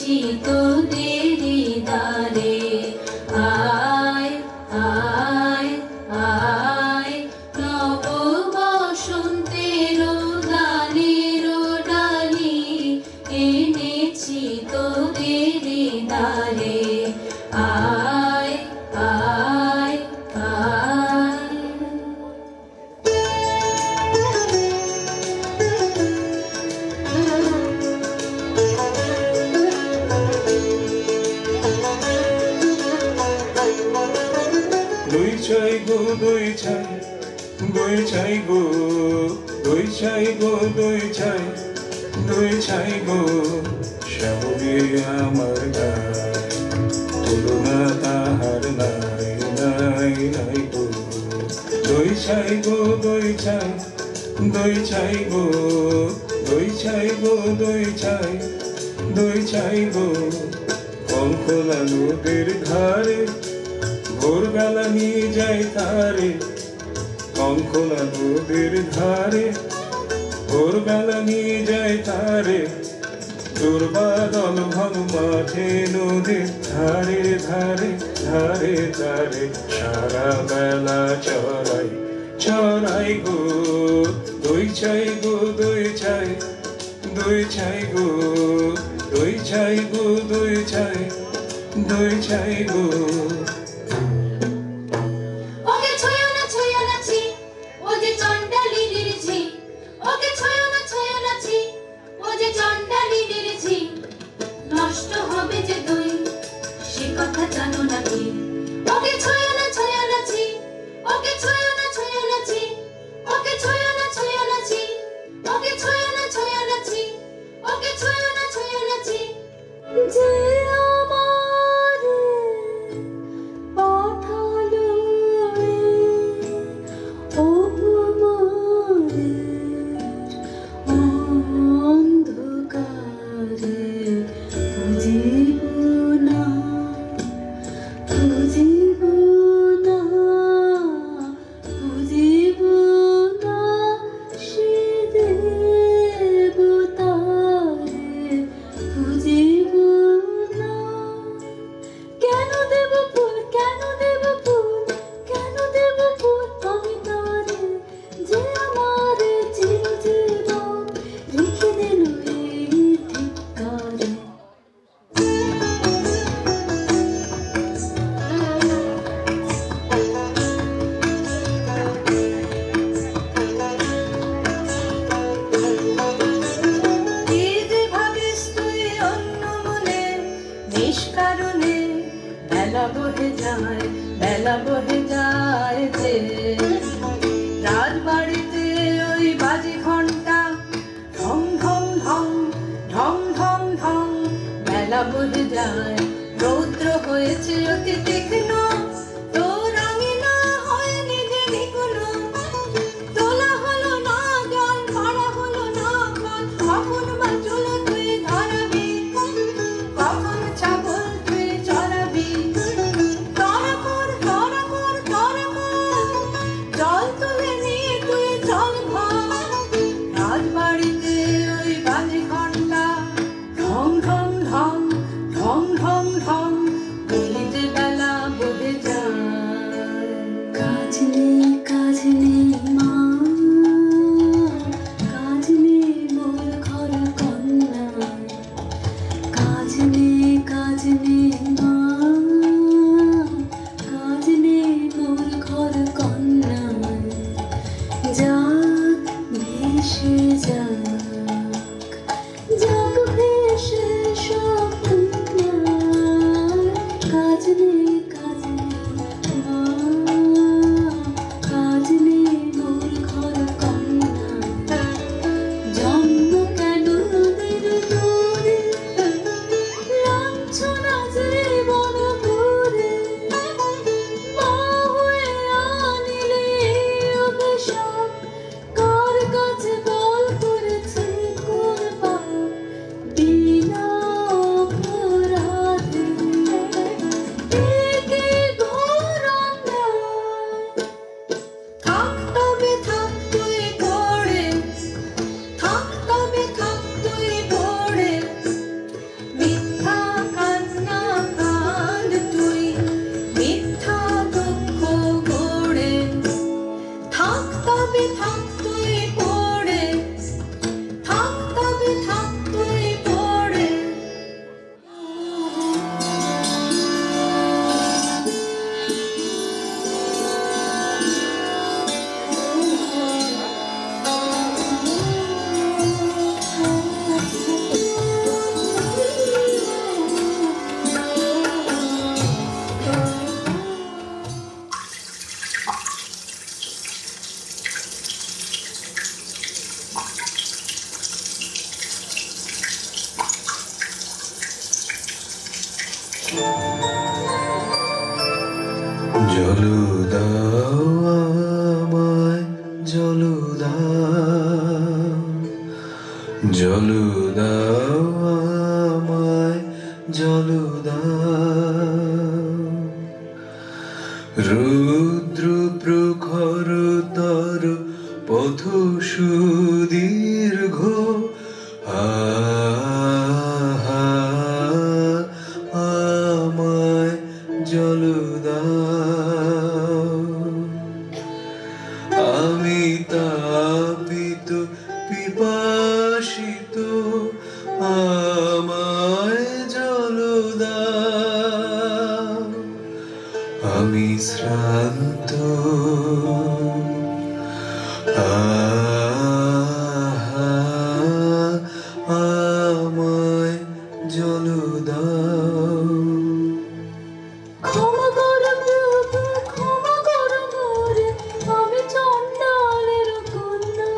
এনেছি তোদেরই দ্বারে। আয় আয় আয় নব বসন্তের গানের ডালি এনেছি তোদেরই দ্বারে। আয় আয় আয়। দুই চাই গো দুই চাই, দুই চাই গো, দুই চাই গো দুই চাই, দুই চাই গো, শ্যামলী আমার গায়, তুলনা তাহার নাই নাই নাই গো। দুই চাই গো দুই চাই, দুই চাই গো, দুই চাই গো দুই চাই, দুই চাই গো, কঙ্কলা নদীর ধারে ভোরবেলা নিয়ে যাই তারে। কঙ্কলা নদীর ধারে ভোরবেলা নিয়ে যাই তারে। দুর্বাদল ঘন মাঠে নদীর ধারে ধারে ধারে ধারে সারা বেলা চড়াই চড়াই গো। দুই চাই গো দুই চাই, দুই চাই গো, দুই চাই গো দুই চাই, দুই চাই গো। ওকে ছয়ো না ছি, ও যে চণ্ডালিনীর ঝি। ওকে ছয়ো না ছি, ও যে চণ্ডালিনীর ঝি। নষ্ট হবে যে দই, সে কথা জানো নাকি? ওকে ছয়ো না ছি, ওকে ছয়ো না ছি, ওকে ছয়ো না ছি, ওকে ছয়ো না ছি, ওকে ছয়ো না ছি। যে আমারে পাঠালো অপমানের অন্ধকারে, বুঝিব না বুঝিব না বুঝিব না সে দেবতারে, বুঝিব না। কেন দেব ফুল, কেন দেব ফুল, কেন দেব ফুল আমি তারে, যে আমারে চিরজীবন রেখে দিল এই ধিক্কারে। কি যে ভাবিস তুই অন্য মনে, নিষ্কারণে বেলা বহে যায়, বেলা বহে যায় যে। রাজবাড়িতে ওই বাজি ঘন্টা ঢং ঢং ঢং ঢং ঢং ঢং, বেলা বহে যায়। রৌদ্র হয়েছে অতি তীক্ষ্ণ, তোর আঙিনা হয়নি যে নিকুনো। তোলা হলো না জল, ভরা হলো না কল, কখন বা চুলো তুই ধরাবি, কখন ছাগল তুই চড়াবি। তরা কর তরা কর তরা কর, জল তুলে নিয়ে তুই চল ঘর। রাজবাড়িতে ওই বাজি ঘন্টা ঢং ঢং ঢং ঢং ঢং ঢং, গলিতে বেলা বহে যায়। জল দাও আমায়, জল দাও, জল দাও আমায়, জল দাও। রুদ্র প্রখরতর পথ সুদীর্ঘ, আমায় জল দাও। আমি তাপিত পিপাসিত, আমায় জল দাও। আমি শ্রান্ত, আমায় জল দাও। ক্ষমা করো প্রভু, ক্ষমা করো মোরে, আমি চণ্ডালের কন্যা।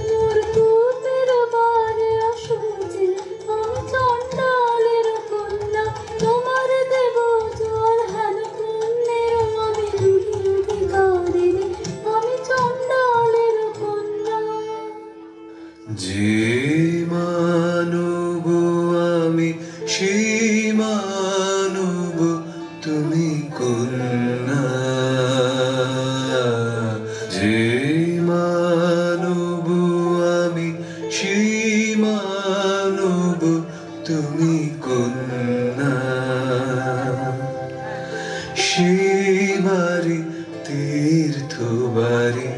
মোর কূপের বারে অশুচি, আমি চণ্ডালের কন্যা। তোমার দেব জল হেন পুণ্যের, আমি দুহি অধিকারিণী, আমি চণ্ডালের কন্যা। যে মানব আমি, সেই মানব তুমি কন্যা। যে মানব আমি, সেই মানব তুমি কন্যা। সেই বাড়ি তীর্থ বাড়ি,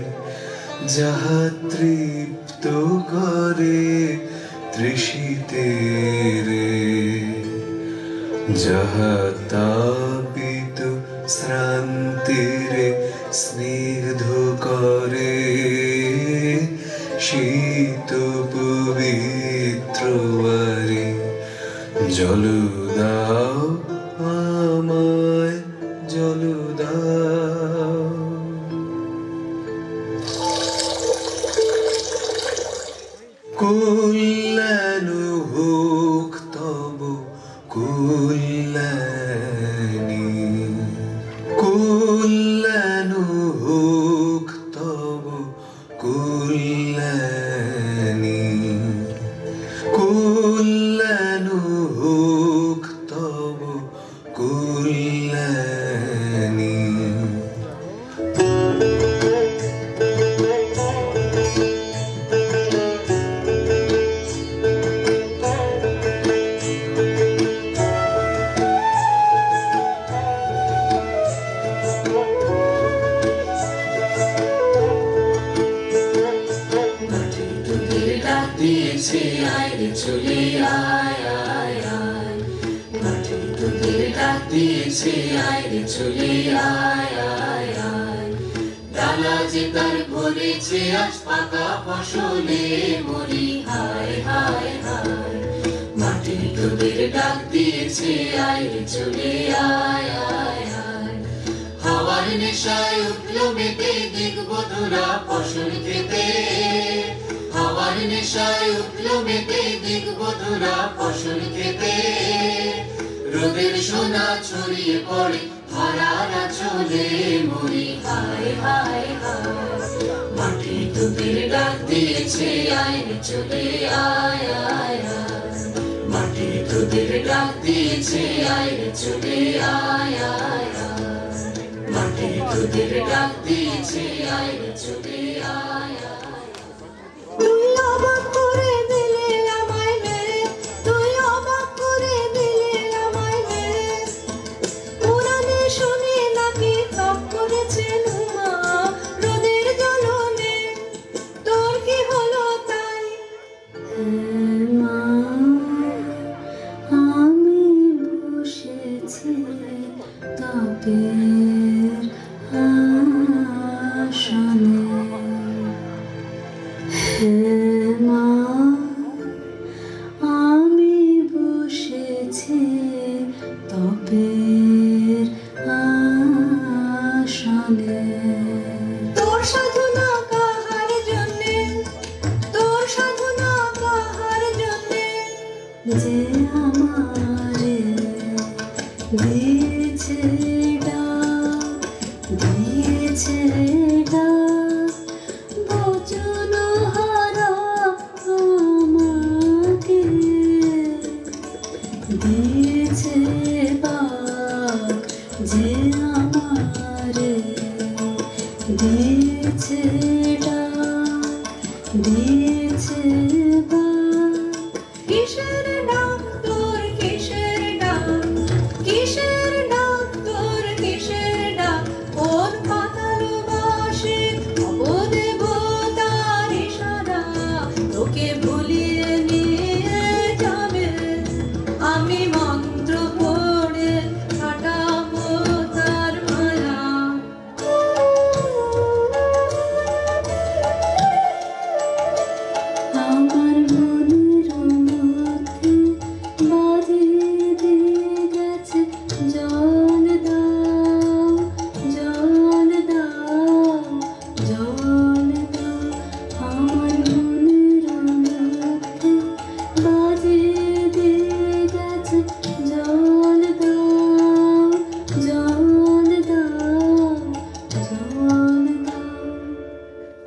যাহা তৃপ্ত করে তৃষিতের, যাহা তাপিত শ্রান্তির স্নিগ্ধ করে শীত পবিত্র বারে। জল দাও আমায়, জল দাও। কল্যাণ হোক তব কল্যাণী, কল্যাণ হোক তব কল্যাণী, কল্যাণ হোক তব কল্যাণী। দিয়েছে আয় রে চলে আয়, আয় আয়। মাটি তোদের ডাক দিয়েছে আয় রে চলে আয়, আয় আয়। ডালা যে তার ভরেছে আজ পাকা ফসলে মরি, হায় হায় হায়। মাটি তোদের ডাক দিয়েছে আয় রে চলে আয়, আয় আয়। হাওয়ার নেশায় উঠলো মেতে দিগবধুরা ফসল খেতে। হাওয়ার নেশায় উঠলো মেতে দিগবধুরা ফসল খেতে। রোদের সোনা ছড়িয়ে পড়ে হারারা চলে মরি, হায় হায় হায়। মাটি তোদের ডাক দিয়েছে আয় রে চলে আয়, আয় আয়। মাটি তোদের ডাক দিয়েছে আয় রে চলে আয়, আয় আয়। মাটি তোদের ডাক দিয়েছে আয় রে চলে আয়, আয়। তুই অবাক করে দিলে আমায় মেরে, তুই অবাক করে দিলে আমায় মেরে। পুরাণে শুনি নাকি তপ করেছেন উমা রোদের জ্বলনে, তোর কি হলো তাই? মা, আমি বসেছি তাপের আসনে। মা, আমি বসেছি তপের আসনে। তোর সাধনা কাহার জন্যে, তোর সাধনা কাহার জন্যে, যে আমারে দিয়েছে ডাক, দিয়েছে বাক যে আমারে দিয়েছে ডাক দিয়েছে বাক কিসের ডাক তোর কিসের ডাক কিসের ডাক তোর কিসের ডাক কোন পাতাল বাসে অবদেবতার ইশারা তোকে ভুলিয়ে নিয়ে যাবে আমি মন্ত্র পড়ে কাটাবো তার মায়া আমার মনের মধ্যে বাজিয়ে দিয়ে গেছে জল দাও জল দাও জল দাও আমার মনের মধ্যে বাজিয়ে দিয়ে গেছে জল দাও জল দাও জল দাও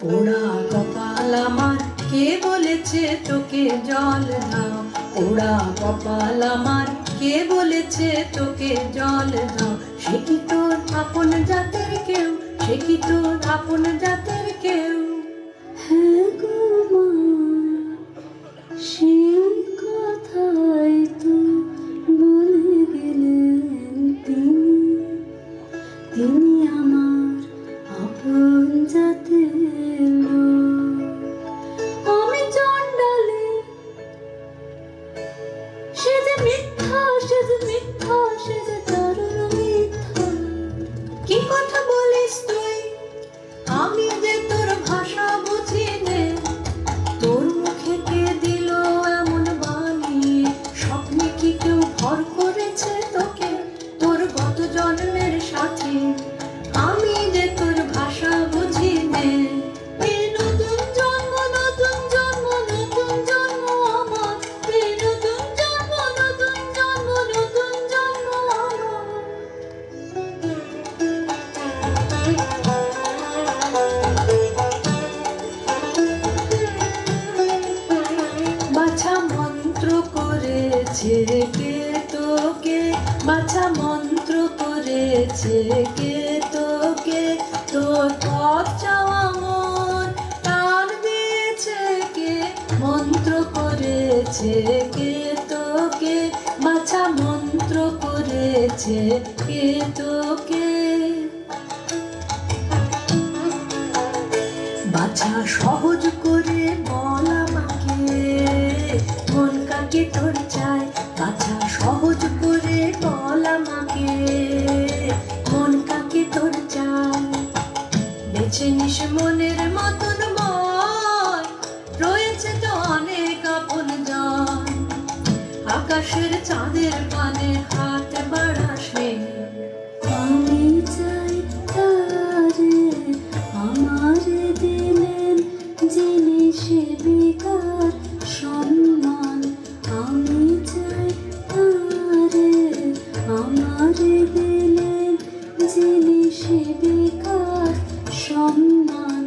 পোড়া কপাল আমার কে বলেছে তোকে জল দাও পোড়া কপাল আমার কে বলেছে তোকে জল দাও সে কি তোর আপন জাতের কেউ সে কি তোর আপন জাতের কেউ হ্যাঁ গো মা সেই কথাই তো বলে গেলেন তিনি আমার আপন জাতের লোক আমি চণ্ডালী সে যে মিথ্যা সে যে মিথ্যা সে যে দারুণ মিথ্যা কি কথা বলিস তুই আমি যে তোর ভাষা বুঝি নে তোর মুখে কে দিল এমন বাণী স্বপ্নে কি কেউ ভর করেছে তোকে তোর গত জন্মের সাথী আমি যে তোর ভাষা বুঝি নে এই নতুন জন্ম নতুন জন্ম নতুন জন্ম আমার এই নতুন জন্ম নতুন জন্ম নতুন জন্ম বাছা মন্ত্র করেছে কে তোকে বাছা মন্ত্র করেছে কে তোকে তোর পথ চাওয়া মন টান দিয়েছে কে মন্ত্র করেছে কে তোকে বাছা মন্ত্র করেছে কে তোকে বাছা সহজ করে বল আমাকে মন কাকে তোর চায় বাছা সহজ করে বল আমাকে মন কাকে তোর চায় বেছে নিস মনের মতন ময় রয়েছে তো অনেক আপন জন আকাশের চাঁদের পানে হাত বাড়াস নে আমি চাই তারে আমার দিলেন যিনি সেবিকার সম্মান আমি চাই তারে আমার দিলেন যিনি সেবিকার সম্মান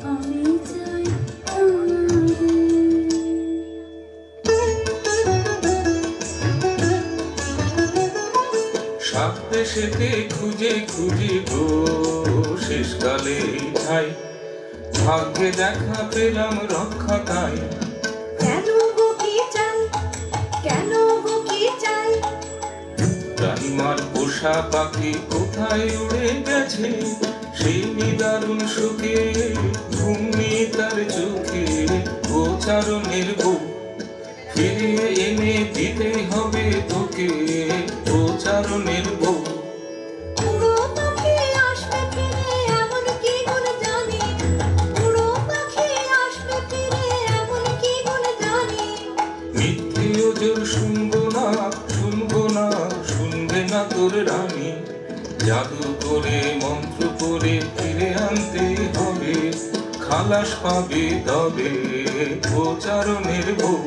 আমি চাই তারে সাত দেশেতে খুঁজে খুঁজে গো শেষকালে ঠাই ভাগ্যে দেখা পেলাম রক্ষা তাই কেন গো কি চাই কেন গো কি চাই রানীমার পোষা পাখি কোথায় উড়ে গেছে সেই নিদারুণ সুখে ঘুমনি তার চোখে গোচারণের বউ ফিরিয়ে এনে দিতে হবে তোকে গোচারণের বউ উড়ো পাখি আসবে ফিরে এমন কি গুণ জানি উড়ো পাখি আসবে ফিরে এমন কি গুণ জানি মিথ্যে ওজোর শুনবো না শুনবে না তোর রানী জাদু করে মন্ত্র করে ফিরে আনতে হবে খালাস পাবে তবে গোচারণের বউ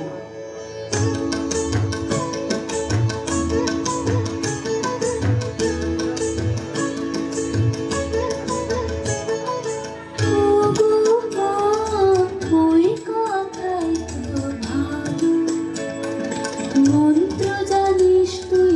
মন্ত্র জানিস তুই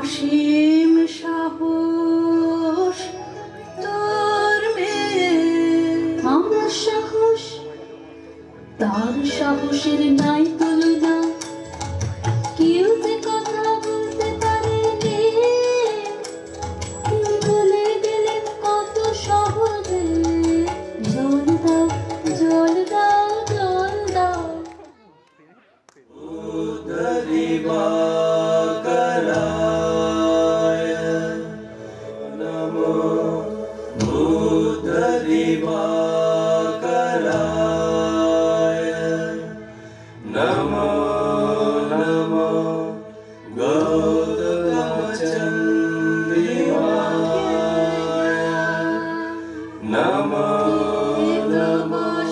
অসীম সাহস তোর মেয়ে, আমার সাহস তার সাহসের নাই তুলনা, কেউ যে কথা বলতে পারেনি, কেউ বলে গেলেন কত সহজে, জল দাও জল দাও জল দাও।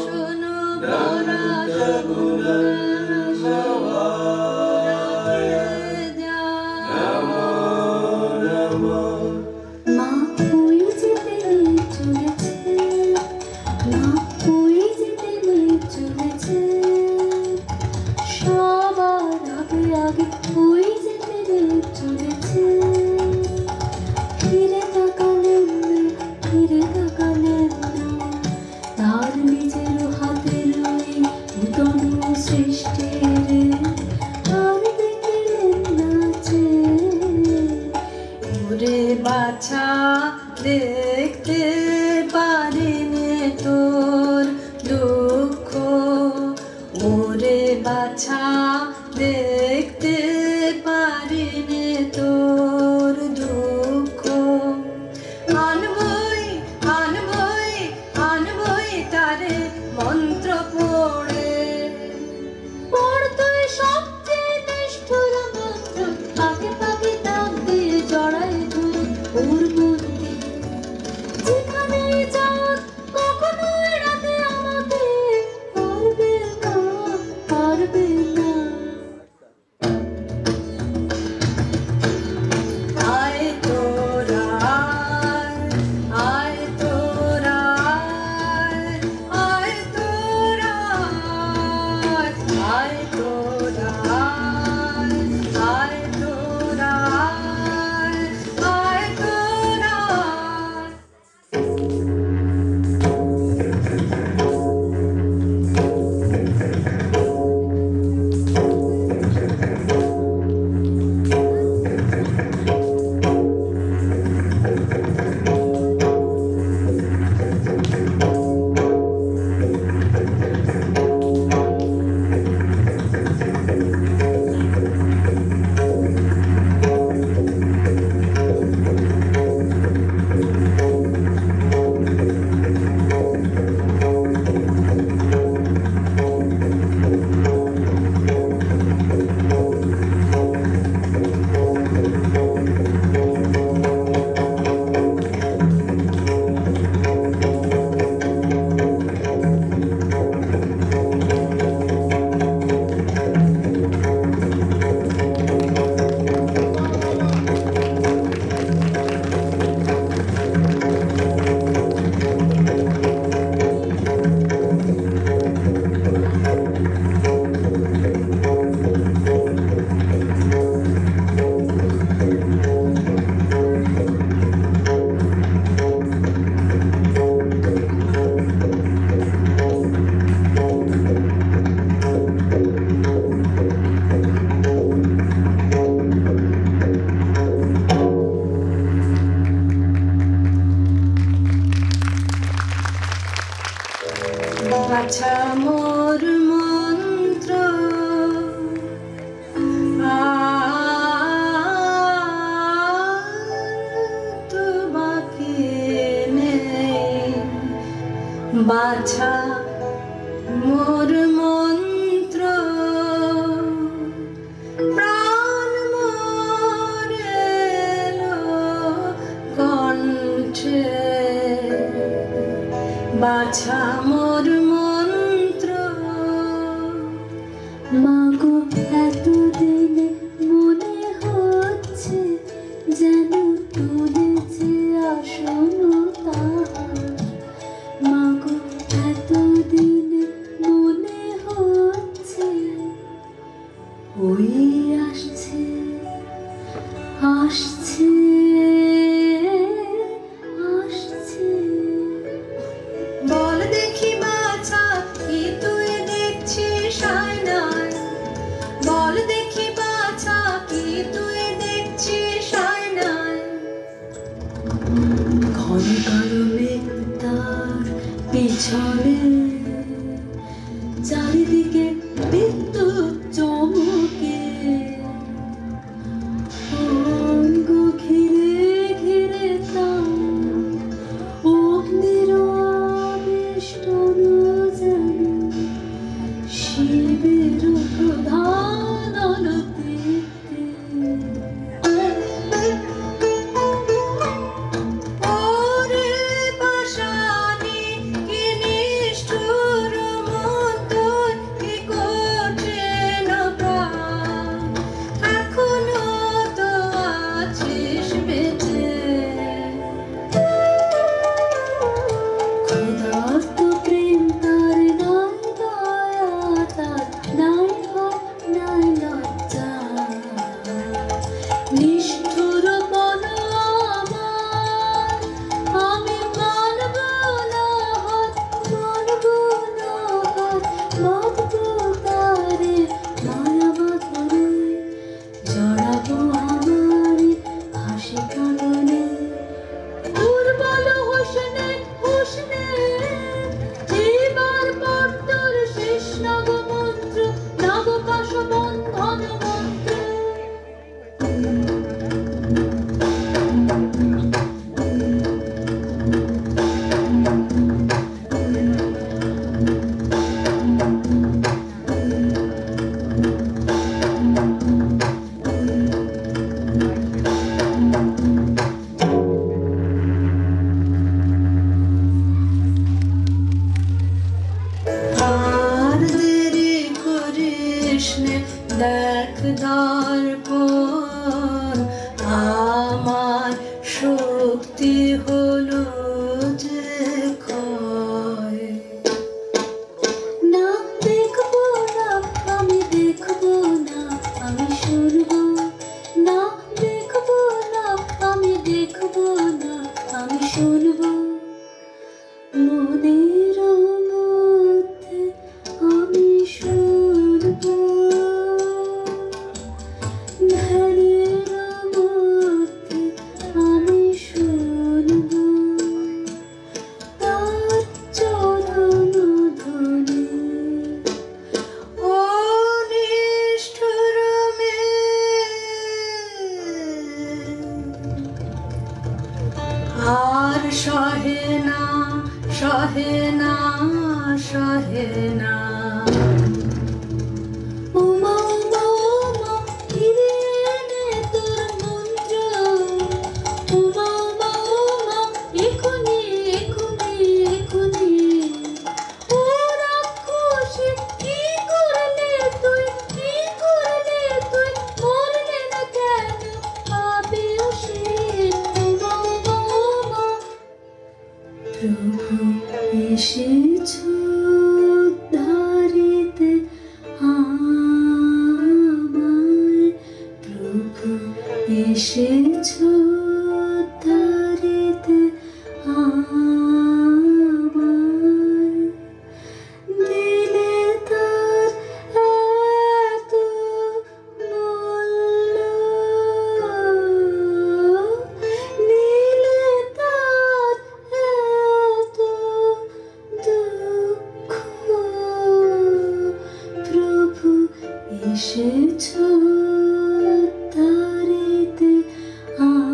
শোনো গোরা সগুনা মা ওই যেতে চলেছে, মা ওই যেতে চলেছে, সবার আগে আগে ওই যেতে চলেছে। ফিরে তাকালেন না, ফিরে তাকালেন না, তার নিজের হাতের ওই নূতন সৃষ্টির আর দেখলেন না যে। ওরে বাছা দেখতে পারিনি তোর দুঃখ, ওরে বাছা দেখতে পারিনি তোর দুঃখ। আনবই আনবই আনবই তারে মন্ত্র পড়ে, পড়তোই সবচেয়ে নিষ্ঠুর মন্ত্র, পাকে পাকে দাগ দিয়ে জড়ায় ধরে ওর মধ্যে। যেখানে যাক কখনো এড়াতে আমাকে পারবে না, পারবে না। আয় তোরা আয় তোরা আয় তোরা আয় তোরা আয় তোরা আয় তোরা। বাছা মোর মন্ত্র তো বাকি নেই, বাছা মোর মন্ত্র প্রাণ মোর এলো কণ্ঠে, বাছা মোর মন্ত্র। মাগো এতদিনে মনে হচ্ছে যেন তুলেছে আসন তাহার। মাগো এতদিনে মনে হচ্ছে ওই আসছে আসছে আসছে। বল দেখি বাছা কি তুই দেখছিস আয়নায়, বল দেখি বাছা কি তুই দেখছিস আয়নায়। ঘন কালো মেঘ তার পিছনে, চারিদিকে বিদ্যুৎ চমকে, অঙ্গ ঘিরে ঘিরে তার অগ্নির আবেষ্টন যেন শিবের প্রধান আলোতে। ওরে পাষাণী কি নিষ্ঠুর মন তোর, কি কঠিন প্রাণ, এখনো তো আছিস বেঁচে। ক্ষুধার্ত প্রেম তার নাই দয়া, তার নাই ভয় নাই লজ্জা। নিষ্ঠুর মন আমার, আমি মানব না হাত, মানব না হাত, বাঁধবো তারে মায়া বাঁধনে, জড়াবো আমারে হাসি কাঁদনে। দুর্বল হোসনে হোসনে এবার পর তোর শেষ নাগমন্ত্র, নাগপাশ বন্ধন মন্ত্র। আর দেরি করিস নে, দেখ দর্পণ আমার শক্তি হলো যে ক্ষয়। না দেখবো না আমি, দেখবো না আমি, শুনবো না, দেখবো না আমি, দেখবো না আমি, শুনবো। মনের মধ্যে আমি শুনবো, ধ্যানের মধ্যে আমি শুনবো তার চরণ ধ্বনি। ও নিষ্ঠুর মেয়ে, আর সহে না সহে না সহে না। উমা উমা উমা ফিরে এনে তোর মন্ত্র, উমা উমা উমা এখুনি এখুনি এখুনি। ও রাক্ষসী কি করলে তুই, কি করলে তুই, মরলে না কেন পাপে অসীম। উমা উমা উমা প্রভু এসেছো উদ্ধারিতে আমায়, প্রভু এসেছো উদ্ধারিতে আমায়। দিলে তার এত মূল্য, নিলে তার এত দুঃখ, প্রভু এসেছো উদ্ধারিতে আমায়।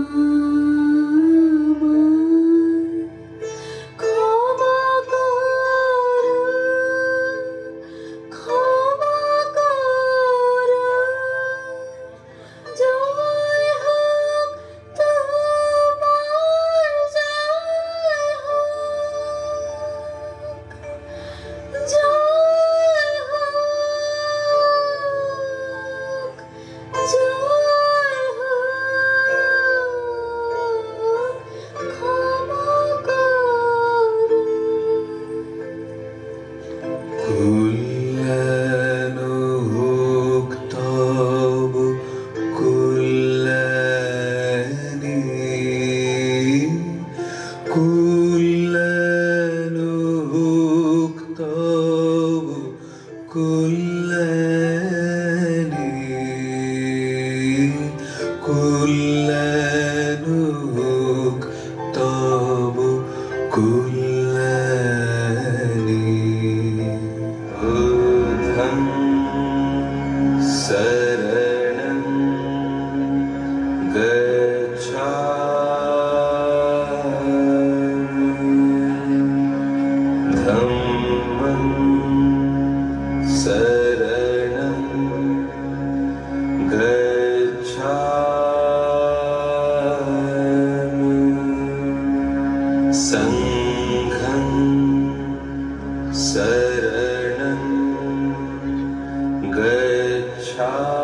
शरणं गच्छामि सङ्घं शरणं गच्छामि